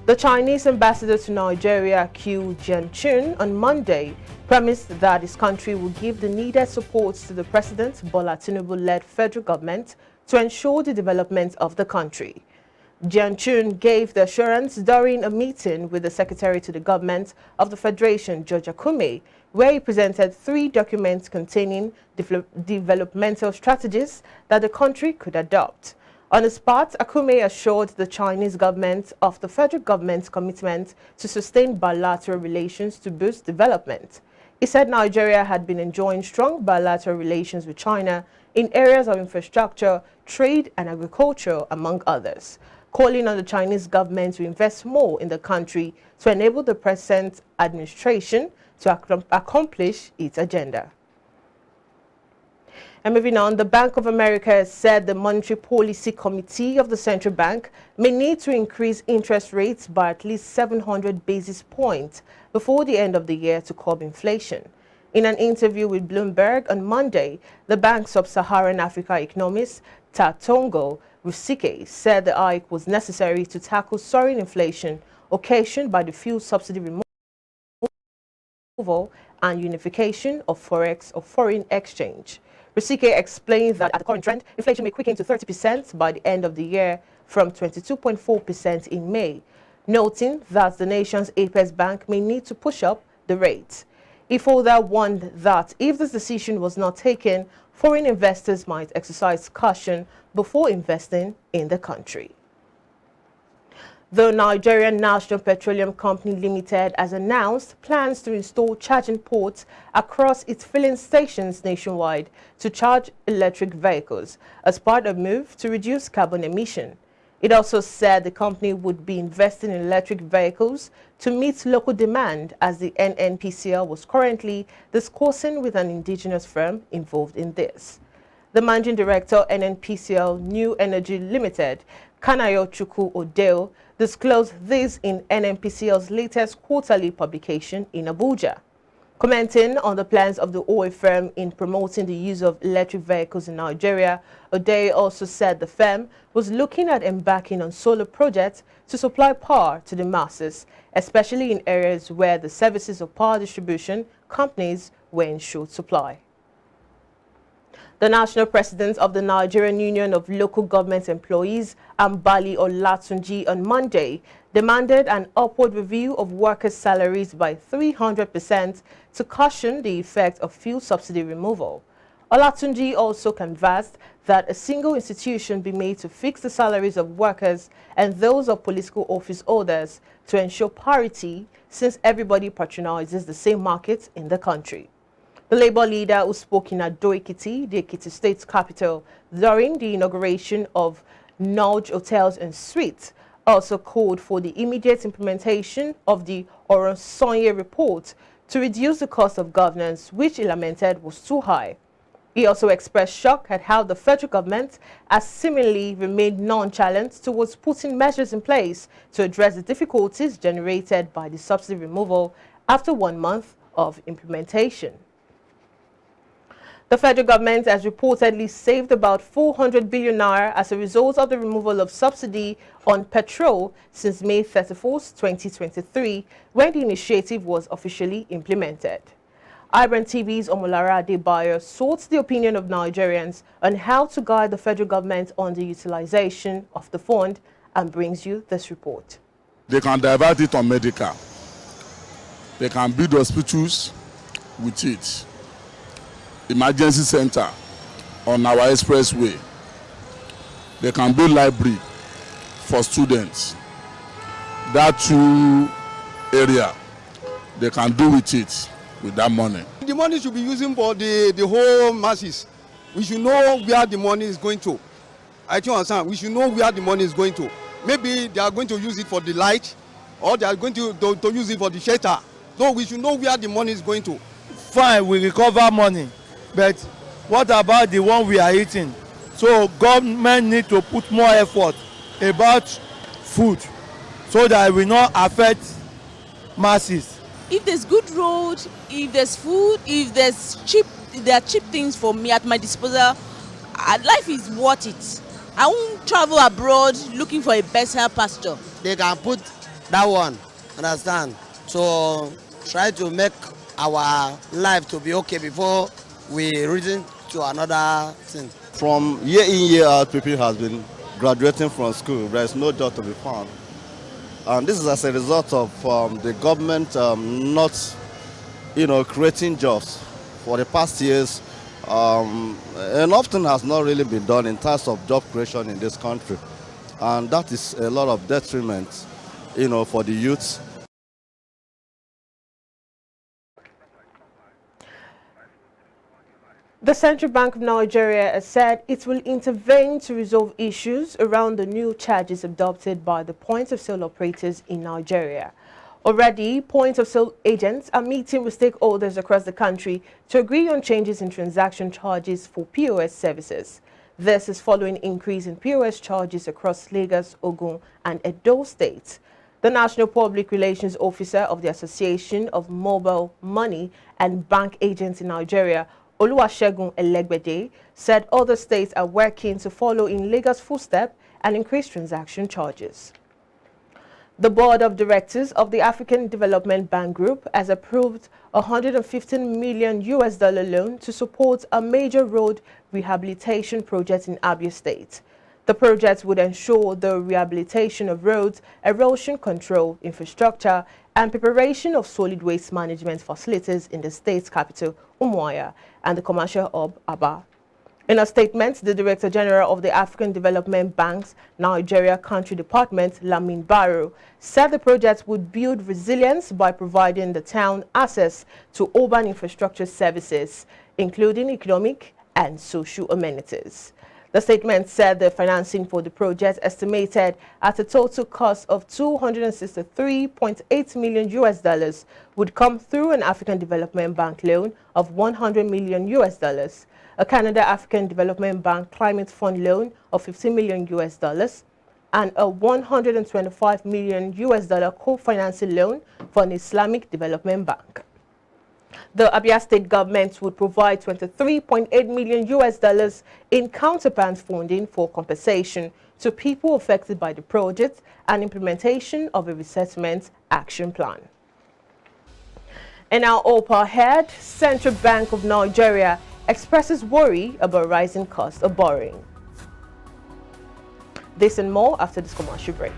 The Chinese ambassador to Nigeria, Q Jianchun, on Monday promised that his country will give the needed support to the President Bola Tinubu-led federal government to ensure the development of the country. Jianchun gave the assurance during a meeting with the Secretary to the Government of the Federation, George Akume, where he presented 3 documents containing developmental strategies that the country could adopt. On his part, Akume assured the Chinese government of the federal government's commitment to sustain bilateral relations to boost development. He said Nigeria had been enjoying strong bilateral relations with China in areas of infrastructure, trade and agriculture, among others, calling on the Chinese government to invest more in the country to enable the present administration to accomplish its agenda. And moving on, the Bank of America said the Monetary Policy Committee of the Central Bank may need to increase interest rates by at least 700 basis points before the end of the year to curb inflation. In an interview with Bloomberg on Monday, the bank's sub-Saharan Africa economist Tatongo Rusike said the hike was necessary to tackle soaring inflation occasioned by the fuel subsidy removal and unification of forex or foreign exchange. Rusike explained that at the current trend, inflation may quicken to 30% by the end of the year from 22.4% in May, noting that the nation's Apex Bank may need to push up the rate. He further warned that if this decision was not taken, foreign investors might exercise caution before investing in the country. The Nigerian National Petroleum Company Limited has announced plans to install charging ports across its filling stations nationwide to charge electric vehicles as part of a move to reduce carbon emission. It also said the company would be investing in electric vehicles to meet local demand, as the NNPCL was currently discussing with an indigenous firm involved in this. The managing director, NNPCL New Energy Limited, Kanayo Chukwu Odeo, disclosed this in NNPCL's latest quarterly publication in Abuja. Commenting on the plans of the oil firm in promoting the use of electric vehicles in Nigeria, Odeo also said the firm was looking at embarking on solar projects to supply power to the masses, especially in areas where the services of power distribution companies were in short supply. The national president of the Nigerian Union of Local Government Employees, Ambali Olatunji, on Monday demanded an upward review of workers' salaries by 300% to cushion the effect of fuel subsidy removal. Olatunji also canvassed that a single institution be made to fix the salaries of workers and those of political office holders to ensure parity, since everybody patronizes the same market in the country. The Labour leader, who spoke in Ado-Ekiti, the Ekiti State capital, during the inauguration of Nudge Hotels and Suites, also called for the immediate implementation of the Oronsonye report to reduce the cost of governance, which he lamented was too high. He also expressed shock at how the federal government has seemingly remained nonchalant towards putting measures in place to address the difficulties generated by the subsidy removal after 1 month of implementation. The federal government has reportedly saved about 400 billion naira as a result of the removal of subsidy on petrol since May 31, 2023, when the initiative was officially implemented. iBrandTV's Omolara Adebayo sought the opinion of Nigerians on how to guide the federal government on the utilization of the fund and brings you this report. They can divert it on medical. They can build hospitals with it. Emergency center on our expressway. They can build library for students. That 2 area, they can do with it, with that money. The money should be using for the whole masses. We should know where the money is going to. I think understand. We should know where the money is going to. Maybe they are going to use it for the light, or they are going to use it for the shelter. So we should know where the money is going to. Fine, we recover money. But what about the one we are eating? So government need to put more effort about food so that it will not affect masses. If there's good road, if there's food, if there are cheap things for me at my disposal, life is worth it. I won't travel abroad looking for a better pasture. They can put that one, understand? So try to make our life to be okay before we reason to another thing. From year in, year out, people has been graduating from school. There is no job to be found. And this is as a result of the government not, creating jobs. For the past years, and often has not really been done in terms of job creation in this country. And that is a lot of detriment, for the youth. The Central Bank of Nigeria has said it will intervene to resolve issues around the new charges adopted by the point-of-sale operators in Nigeria. Already, point-of-sale agents are meeting with stakeholders across the country to agree on changes in transaction charges for POS services. This is following increase in POS charges across Lagos, Ogun, and Edo states. The National Public Relations Officer of the Association of Mobile Money and Bank Agents in Nigeria, Oluwasegun Elegbede, said other states are working to follow in Lagos' footsteps and increase transaction charges. The Board of Directors of the African Development Bank Group has approved a $115 million loan to support a major road rehabilitation project in Abia State. The project would ensure the rehabilitation of roads, erosion control, infrastructure, and preparation of solid waste management facilities in the state's capital, Umuahia, and the commercial hub, Aba. In a statement, the Director General of the African Development Bank's Nigeria Country Department, Lamin Barrow, said the project would build resilience by providing the town access to urban infrastructure services, including economic and social amenities. The statement said the financing for the project, estimated at a total cost of $263.8 million, would come through an African Development Bank loan of $100 million, a Canada African Development Bank Climate Fund loan of $50 million, and a $125 million co-financing loan for an Islamic Development Bank. The Abia State government would provide $23.8 million in counterpart funding for compensation to people affected by the project and implementation of a resettlement action plan. And our up ahead, Central Bank of Nigeria expresses worry about rising cost of borrowing. This and more after this commercial break.